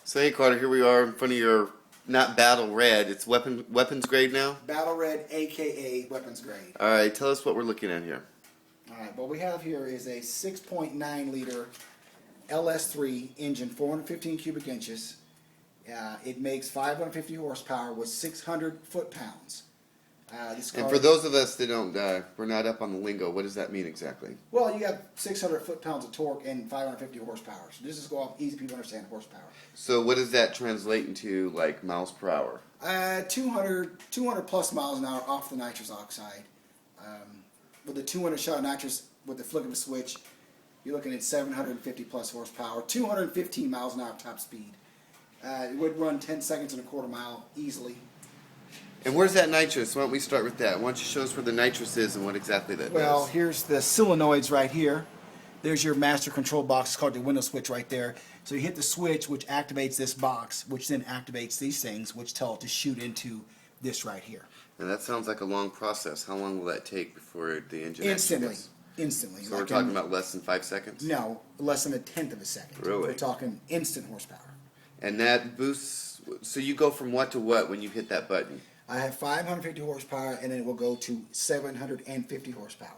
So hey Carter, here we are in front of your, not battle red, it's weapons grade now? Battle Red, aka weapons grade. Alright, tell us what we're looking at here. Alright, what we have here is a 6.9 liter LS3 engine, 415 cubic inches. It makes 550 horsepower with 600 foot-pounds. And for those of us that don't, we're not up on the lingo, what does that mean exactly? Well, you have 600 foot-pounds of torque and 550 horsepower. So this is go off easy people understand horsepower. So what does that translate into, like, miles per hour? 200 plus miles an hour off the nitrous oxide. With the 200 shot of nitrous with the flick of a switch, you're looking at 750 plus horsepower, 215 miles an hour top speed. It would run 10 seconds and a quarter mile easily. And where's that nitrous? Why don't we start with that? Why don't you show us where the nitrous is and what exactly that Well, does? here's the solenoids right here. There's your master control box. It's called the window switch right there. So you hit the switch, which activates this box, which then activates these things, which tell it to shoot into this right here. And that sounds like a long process. How long will that take before the engine Instantly. activates? Instantly. So we're talking about less than 5 seconds? No, less than a tenth of a second. Really? We're talking instant horsepower. And that boosts, so you go from what to what when you hit that button? I have 550 horsepower, and then it will go to 750 horsepower.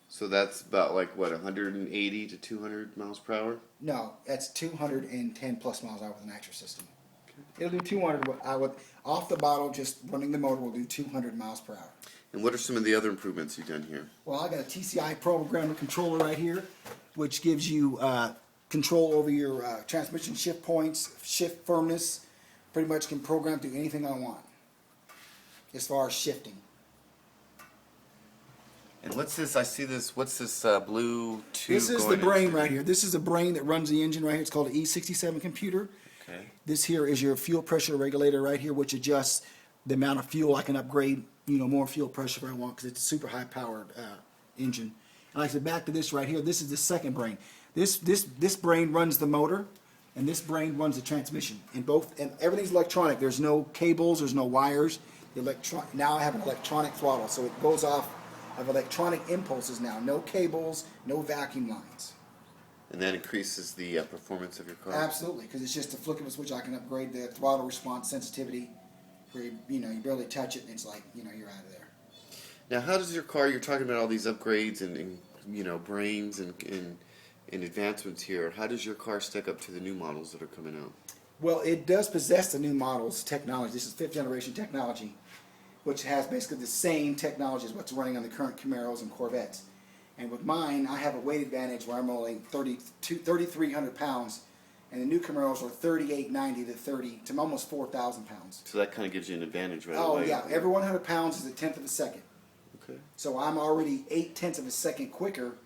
So that's about like what, 180 to 200 miles per hour? No, that's 210 plus miles an hour with the nitrous system. It'll do 200, but I would, off the bottle, just running the motor will do 200 miles per hour. And what are some of the other improvements you've done here? Well, I got a TCI programmer controller right here, which gives you control over your transmission shift points, shift firmness. Pretty much can program through anything I want as far as shifting. And what's this? I see this. What's this blue tube? This is the going brain into? right here. This is the brain that runs the engine right here. It's called an E67 computer. Okay. This here is your fuel pressure regulator right here, which adjusts the amount of fuel. I can upgrade, more fuel pressure if I want, because it's a super high powered engine. And like I said, back to this right here. This is the second brain. This brain runs the motor, and this brain runs the transmission. And everything's electronic. There's no cables. There's no wires. Now I have an electronic throttle, so it goes off of electronic impulses now. No cables, no vacuum lines. And that increases the performance of your car? Absolutely, because it's just a flick of a switch. I can upgrade the throttle response sensitivity where you barely touch it and it's like, you're out of there. Now, how does your car, you're talking about all these upgrades and brains and advancements here, how does your car stack up to the new models that are coming out? Well, it does possess the new models technology. This is 5th generation technology, which has basically the same technology as what's running on the current Camaros and Corvettes. And with mine, I have a weight advantage where I'm only 3,300 pounds, and the new Camaros are 3,890 to almost 4,000 pounds. So that kind of gives you an advantage right away. Oh yeah, every 100 pounds is a tenth of a second. Okay. So I'm already 8/10 of a second quicker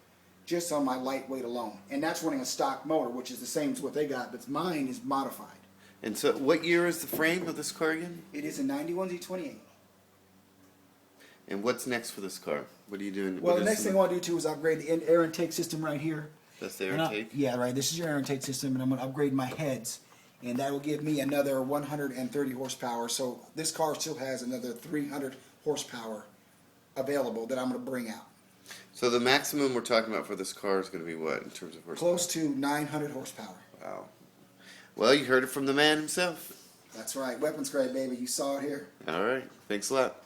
just on my lightweight alone. And that's running a stock motor, which is the same as what they got, but mine is modified. And so what year is the frame of this car again? It is a 91 Z28. And what's next for this car? What are you doing? Well, the next thing I want to do too is upgrade the air intake system right here. That's the air intake? Yeah, right. This is your air intake system, and I'm going to upgrade my heads. And that will give me another 130 horsepower. So this car still has another 300 horsepower available that I'm going to bring out. So the maximum we're talking about for this car is going to be what in terms of horsepower? Close to 900 horsepower. Wow. Well, you heard it from the man himself. That's right. Weapons grade, baby. You saw it here. All right. Thanks a lot.